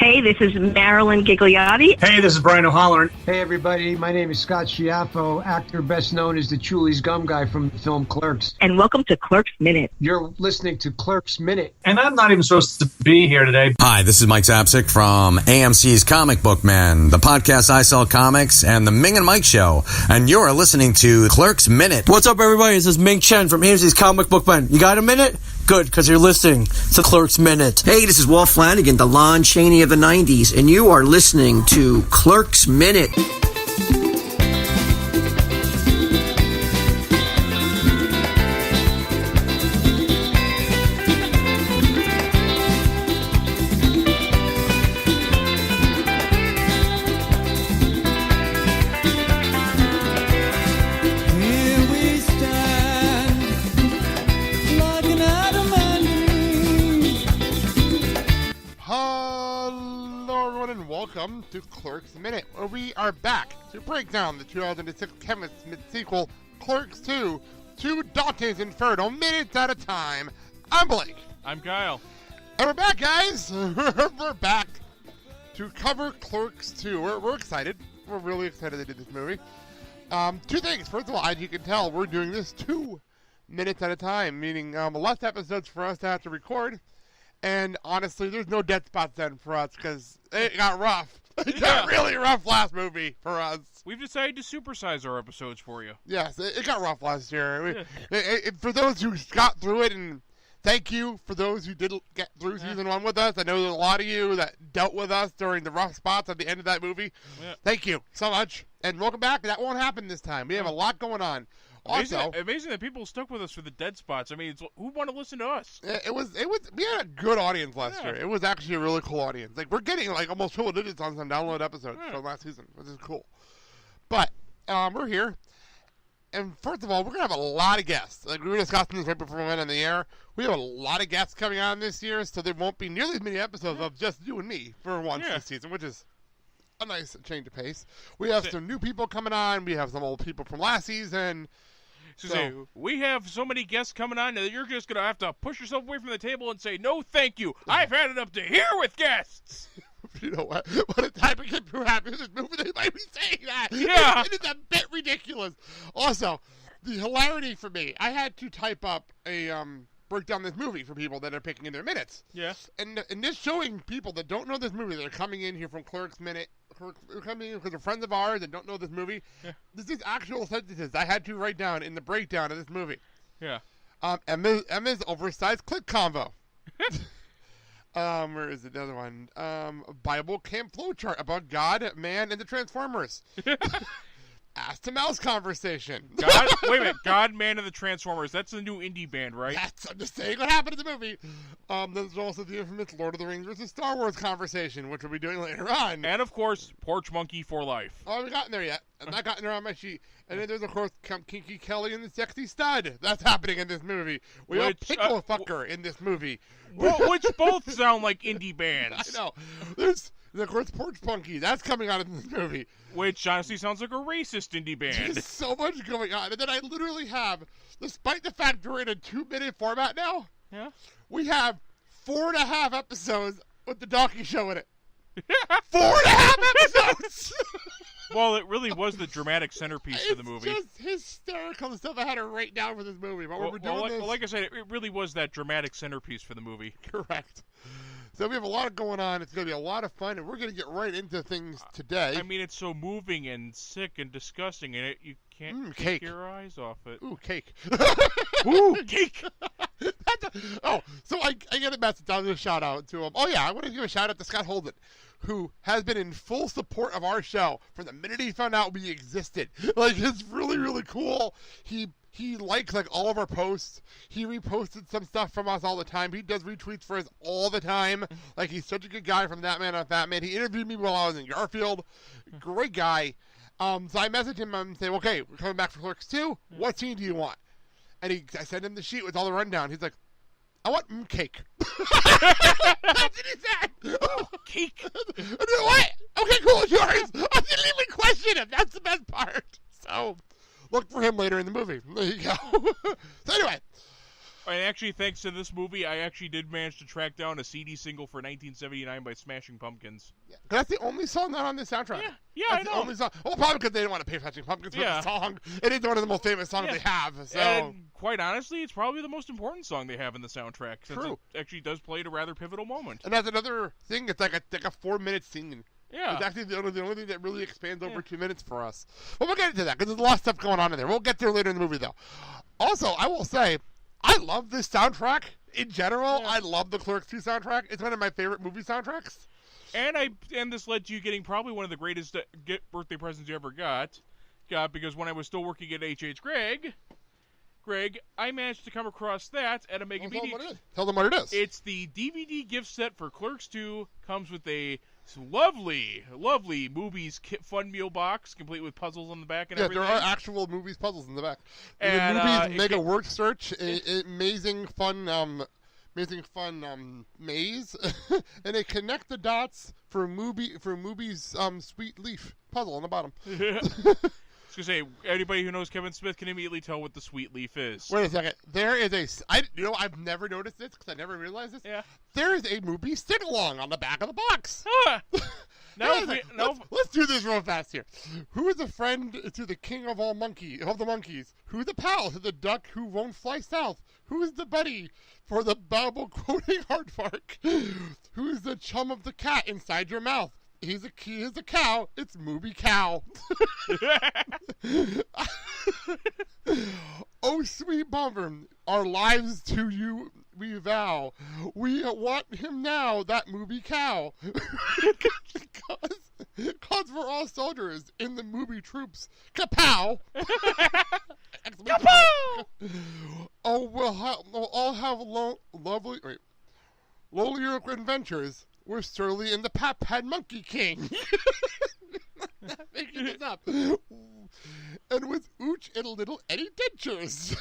Hey, this is Marilyn Gigliotti. Hey, this is Brian O'Halloran. Hey, everybody. My name is Scott Schiaffo, actor best known as the Chulies Gum Guy from the film Clerks. And welcome to Clerks Minute. You're listening to Clerks Minute. And I'm not even supposed to be here today. Hi, this is Mike Zapsik from AMC's Comic Book Man, the podcast I Sell Comics, and the Ming and Mike Show. And you're listening to Clerks Minute. What's up, everybody? This is Ming Chen from AMC's Comic Book Man. You got a minute? Good, because you're listening to Clerks Minute. Hey, this is Walt Flanagan, the Lon Chaney of the 90s, and you are listening to Clerks Minute. Welcome to Clerks Minute, where we are back to break down the 2006 Kevin Smith sequel, Clerks 2, to Dante's Inferno, minutes at a time. I'm Blake. I'm Kyle. And we're back, guys. We're back to cover Clerks 2. We're excited. We're really excited they did this movie. Two things. First of all, as you can tell, we're doing this 2 minutes at a time, meaning less episodes for us to have to record. And honestly, there's no dead spots then for us because it got rough. It got really rough last movie for us. We've decided to supersize our episodes for you. Yes, it got rough last year. For those who got through it, and thank you for those who did get through season 1 with us. I know there's a lot of you that dealt with us during the rough spots at the end of that movie. Yeah. Thank you so much. And welcome back. That won't happen this time. We have a lot going on. Amazing that people stuck with us for the dead spots. I mean, who want to listen to us? It was. We had a good audience last year. It was actually a really cool audience. Like, we're getting like almost triple digits on some download episodes from last season, which is cool. But we're here, and first of all, we're gonna have a lot of guests. Like, we were discussing this right before we went on the air. We have a lot of guests coming on this year, so there won't be nearly as many episodes of just you and me for once this season, which is a nice change of pace. We have some new people coming on. We have some old people from last season. So we have so many guests coming on that you're just going to have to push yourself away from the table and say, no, thank you. I've had it up to here with guests. You know what? What a type of kid who happens in this movie, they might be saying that. Yeah. It is a bit ridiculous. Also, the hilarity for me, I had to type up a break down this movie for people that are picking in their minutes. Yeah. And this showing people that don't know this movie, that are coming in here from Clerks Minute, coming in because they're friends of ours that don't know this movie. Yeah. This is actual sentences I had to write down in the breakdown of this movie. Yeah. Emma's oversized click combo. Where is the other one? Bible camp flowchart about God, man, and the Transformers. Ass to mouse conversation. Wait a minute. God, Man, and the Transformers. That's the new indie band, right? I'm just saying what happened in the movie. There's also the infamous Lord of the Rings versus Star Wars conversation, which we'll be doing later on. And, of course, Porch Monkey for life. Oh, I haven't gotten there yet. I've not gotten there on my sheet. And then there's, of course, Kinky Kelly and the Sexy Stud. That's happening in this movie. We have Pickle Fucker in this movie. Which both sound like indie bands. I know. There's, of course, Porch Monkey. That's coming out in this movie. Which honestly sounds like a racist indie band. There's so much going on. And then I literally have, despite the fact we're in a 2-minute format now, we have 4.5 episodes with the Donkey Show in it. 4.5 episodes! Well, it really was the dramatic centerpiece for the movie. It's just hysterical, the stuff I had to write down for this movie. But we're doing this. Like I said, it really was that dramatic centerpiece for the movie. Correct. So we have a lot going on. It's going to be a lot of fun, and we're going to get right into things today. I mean, it's so moving and sick and disgusting, and you can't take your eyes off it. Ooh, cake. Ooh, cake. So I get a message. I'll give a shout out to him. Oh, yeah, I want to give a shout out to Scott Holden, who has been in full support of our show from the minute he found out we existed. Like, it's really, really cool. He likes, like, all of our posts. He reposted some stuff from us all the time. He does retweets for us all the time. Like, he's such a good guy from That Man on Fat Man. He interviewed me while I was in Garfield. Great guy. So I messaged him and say, okay, we're coming back for Clerks 2. What scene do you want? And I sent him the sheet with all the rundown. He's like, I want cake. That's what he said. Oh, cake. What? Okay, cool, it's yours. I didn't even question him. That's the best part. So look for him later in the movie. There you go. So anyway, And actually, thanks to this movie, I actually did manage to track down a CD single for 1979 by Smashing Pumpkins. Yeah, that's the only song not on this soundtrack. Yeah, that's I know. The only song. Well, probably because they didn't want to pay Smashing Pumpkins for the song. It is one of the most famous songs they have. So. And quite honestly, it's probably the most important song they have in the soundtrack. Since True. It actually does play at a rather pivotal moment. And that's another thing. It's like a 4-minute scene. Yeah. It's actually the only thing that really expands over 2 minutes for us. But we'll get into that because there's a lot of stuff going on in there. We'll get there later in the movie, though. Also, I will say, I love this soundtrack in general. I love the Clerks 2 soundtrack. It's one of my favorite movie soundtracks. And this led to you getting probably one of the greatest birthday presents you ever got, because when I was still working at H.H. Greg, I managed to come across that at a Mega Media. Tell them what it is. It's the DVD gift set for Clerks 2. Comes with a lovely movies fun meal box, complete with puzzles on the back and everything. Yeah, there are actual movies puzzles in the back. And, the movies Mega Word Search, amazing fun maze, and they connect the dots for movies Sweet Leaf puzzle on the bottom. I was going to say, anybody who knows Kevin Smith can immediately tell what the Sweet Leaf is. Wait a second. There is I've never noticed this because I never realized this. Yeah. There is a movie sing-along on the back of the box. Huh. Let's do this real fast here. Who is a friend to the king of the monkeys? Who's the pal to the duck who won't fly south? Who's the buddy for the Bible quoting aardvark? Who's the chum of the cat inside your mouth? He's a cow. It's Movie Cow. Oh, sweet bomber, our lives to you we vow. We want him now, that Movie Cow. Cause we're all soldiers in the movie troops. Kapow! Kapow! Oh, we'll all have lowlier adventures. We're surly in the Pap-Pad Monkey King. Making this up. And with Ooch and little Eddie Dentures.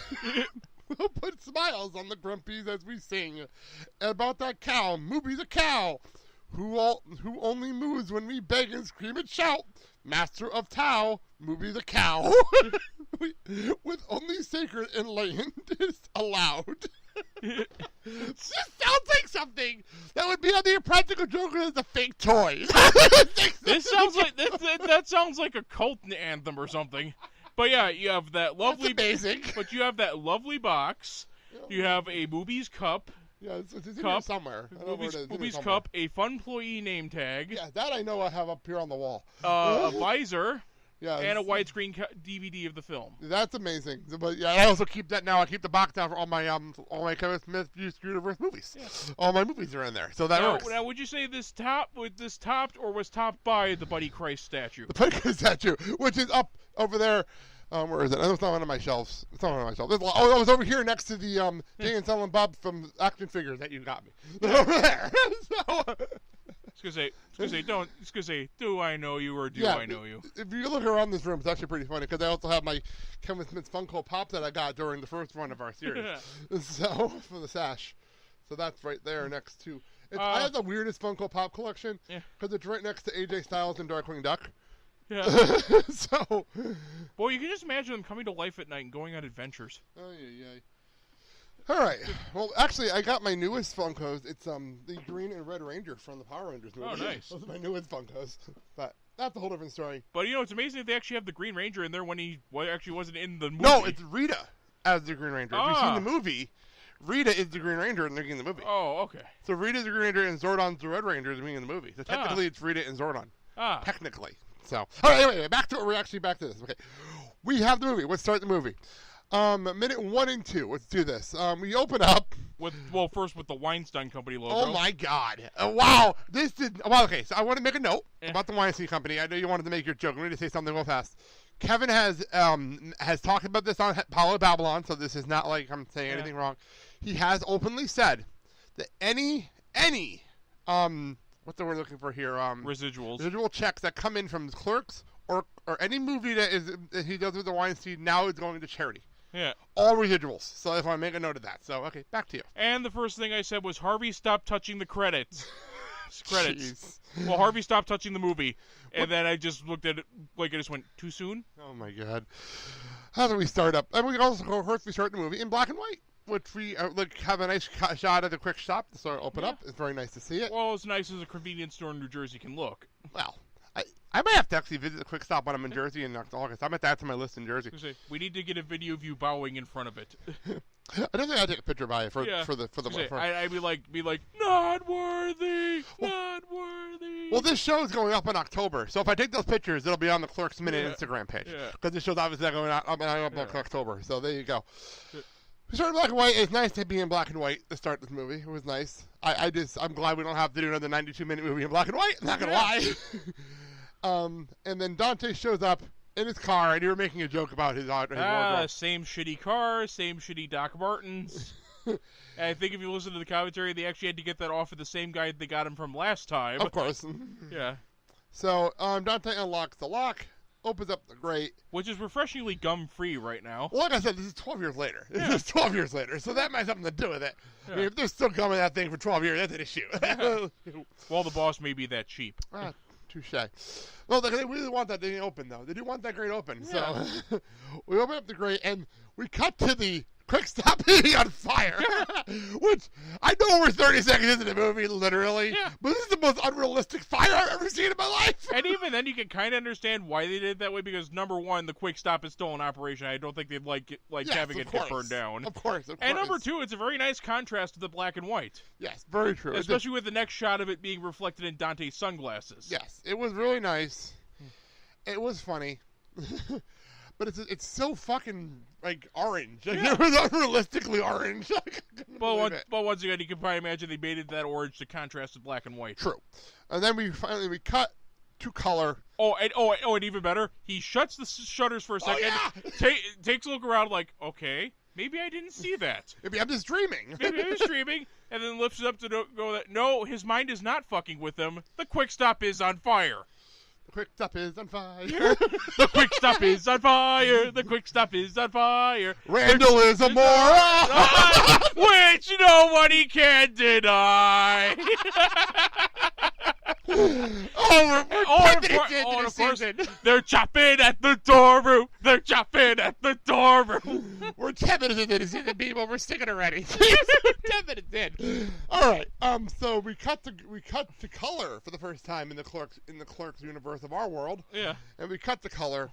We'll put smiles on the grumpies as we sing about that cow. Movie the cow. Who only moves when we beg and scream and shout. Master of Tao. Movie the cow. With only sacred enlightened is allowed. This sounds like something that would be on the Impractical Joker as a fake toy. That sounds like a cult anthem or something. But yeah, you have that lovely basic. But you have that lovely box. You have a Movies cup. Yeah, it's in here somewhere. Movies cup, a fun employee name tag. Yeah, that I know I have up here on the wall. A visor. Yeah, and a widescreen DVD of the film. That's amazing. But yeah, I also keep that now. I keep the box down for all my Kevin Smith Universe movies. Yeah. All my movies are in there, so that works. Now, would you say this topped or was topped by the Buddy Christ statue? The Buddy Christ statue, which is up over there. Where is it? It's not one of my shelves. It's not one of my shelves. It was over here next to the Jay and Silent Bob from Action Figures that you got me. Over there. Do I know you or do I know you? If you look around this room, it's actually pretty funny because I also have my Kevin Smith Funko Pop that I got during the first run of our series. So, for the sash. So that's right there next to... I have the weirdest Funko Pop collection because it's right next to AJ Styles and Darkwing Duck. Yeah. So... Boy, you can just imagine them coming to life at night and going on adventures. Oh, yeah. All right. Well, actually, I got my newest Funkos. It's the Green and Red Ranger from the Power Rangers movie. Oh, nice. Those are my newest Funkos. But that's a whole different story. But, it's amazing that they actually have the Green Ranger in there when he actually wasn't in the movie. No, it's Rita as the Green Ranger. If you've seen the movie, Rita is the Green Ranger in the movie. Oh, okay. So Rita's the Green Ranger and Zordon's the Red Ranger in the movie. So technically it's Rita and Zordon. Technically. So, all right, anyway, back to this. Okay. We have the movie. Let's start the movie. Minute 1 and 2. Let's do this. We open up first with the Weinstein Company logo. Oh my God! Wow, okay. So I want to make a note about the Weinstein Company. I know you wanted to make your joke. Let me just say something real fast. Kevin has talked about this on Paulo Babylon, so this is not like I'm saying anything wrong. He has openly said that any what's the word looking for here? Residual checks that come in from Clerks or any movie that he does with the Weinstein now is going to charity. Yeah. All residuals. So I want to make a note of that. So, okay, back to you. And the first thing I said was, Harvey, stop touching the credits. Jeez. Well, Harvey stopped touching the movie. And then I just looked at it like I just went, too soon? Oh, my God. How do we start up? And we also, of course, we start the movie in black and white. which we have a nice shot of the quick stop to sort of open up. It's very nice to see it. Well, as nice as a convenience store in New Jersey can look. Well, I might have to actually visit the quick stop when I'm in Jersey in August. I'm at that to my list in Jersey. We need to get a video of you bowing in front of it. I don't think I'd take a picture by it for the. I'd be like, not worthy, not worthy. Well, this show is going up in October, so if I take those pictures, it'll be on the Clerks Minute Instagram page. Because this show's obviously going up in October, so there you go. We started in black and white. It's nice to be in black and white to start this movie. It was nice. I'm glad we don't have to do another 92-minute movie in black and white. I'm not gonna lie. And then Dante shows up in his car, and you were making a joke about his wardrobe. Same shitty car, same shitty Doc Martens. And I think if you listen to the commentary, they actually had to get that off of the same guy they got him from last time. Of course. Yeah. So Dante unlocks the lock, opens up the grate. Which is refreshingly gum-free right now. Well, like I said, this is 12 years later. This is 12 years later, so that might have something to do with it. Yeah. I mean, if they're still gum in that thing for 12 years, that's an issue. Well, the boss may be that cheap. Touche. Well, they really want that thing open, though. They do want that grate open. Yeah. So we open up the grate, and we cut to the quick stop being on fire. Which, I know we're 30 seconds into the movie, literally, but this is the most unrealistic fire I've ever seen in my life. And even then, you can kind of understand why they did it that way, because, number one, the quick stop is still in operation. I don't think they'd like having it get burned down. Of course. And number two, it's a very nice contrast to the black and white. Yes, very true. Especially with the next shot of it being reflected in Dante's sunglasses. Yes, it was really nice. It was funny. But it's so fucking, like, orange. Like, it was unrealistically orange. But once again, you can probably imagine they made it that orange to contrast with black and white. True. And then we cut to color. And even better, he shuts the shutters for a second, takes a look around like, okay, maybe I didn't see that. Maybe I'm just dreaming. And then lifts it up to go that, no, his mind is not fucking with him. The quick stop is on fire. The quick stop is on fire. The quick stop is on fire. The quick stop is on fire. Randall is a moron. Which nobody can deny. Of course, they're chopping at the door. They're chopping at the door. We're 10 minutes into the season, people. We're sticking already. 10 minutes in. All right. So we cut to color for the first time in the Clerks universe of our world. Yeah. And we cut the color,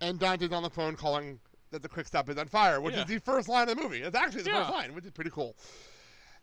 and Dante's on the phone calling that the quick stop is on fire, which is the first line of the movie. It's actually the first line, which is pretty cool.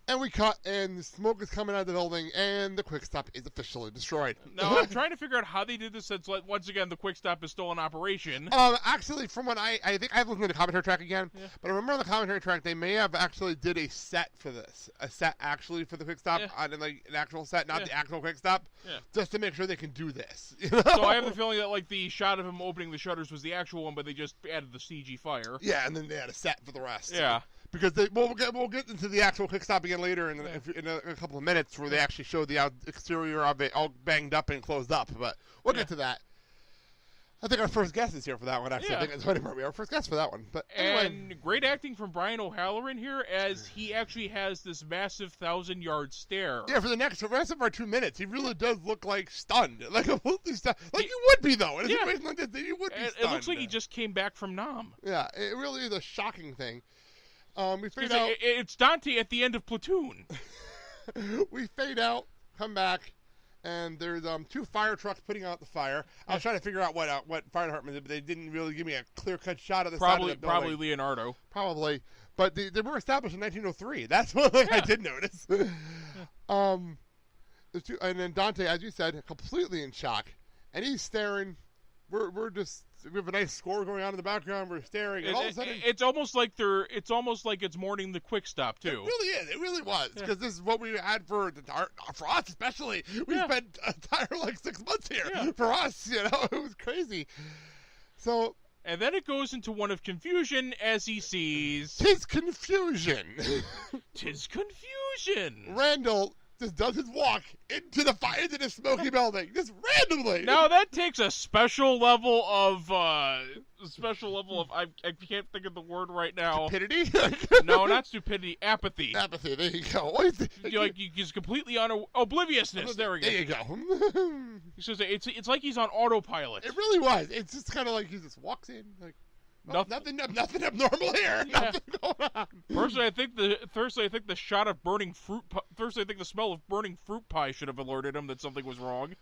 And we cut, and the smoke is coming out of the building, and the quick stop is officially destroyed. Now, I'm trying to figure out how they did this since, once again, the quick stop is still in operation. Actually, from what I think I've looked at the commentary track again, but I remember on the commentary track they may have actually did a set for this. A set actually for the quick stop, an actual set, not the actual quick stop, just to make sure they can do this. You know? So I have the feeling that, the shot of him opening the shutters was the actual one, but they just added the CG fire. Yeah, and then they had a set for the rest. Yeah. Because we'll get into the actual quick stop again later in a couple of minutes where they actually show the exterior of it all banged up and closed up. But we'll get to that. I think our first guest is here for that one, actually. I think it's our first guest for that one. But anyway. And great acting from Brian O'Halloran here, as he actually has this massive 1,000-yard stare. Yeah, for the rest of our 2 minutes, he really does look like stunned. Like completely stunned. Like you would be, though. In a situation like this, you would be stunned. It looks like he just came back from Nam. Yeah, it really is a shocking thing. We fade out. It's Dante at the end of Platoon. We fade out, come back, and there's 2 fire trucks putting out the fire. I was trying to figure out what fire department did, but they didn't really give me a clear-cut shot of the side of the building. Probably Leonardo. Probably. But they were established in 1903. That's one thing I did notice. And then Dante, as you said, completely in shock. And he's staring. We have a nice score going on in the background. We're staring, and all of a sudden, it's almost like it's mourning the quick stop too. It really is. It really was, because this is what we had for us, especially. We spent an entire 6 months here for us. You know, it was crazy. So, and then it goes into one of confusion as he sees. 'Tis confusion. 'Tis confusion. Randall just does his walk into the smoky building, just randomly. Now that takes a special level of I can't think of the word right now. Stupidity? No, not stupidity. Apathy. Apathy. There you go. You're just completely obliviousness. There we go. There you go. He says it's like he's on autopilot. It really was. It's just kind of like he just walks in, like, Nothing abnormal here. Yeah. Nothing going on. Personally, I think the shot of burning fruit. Personally, I think the smell of burning fruit pie should have alerted him that something was wrong.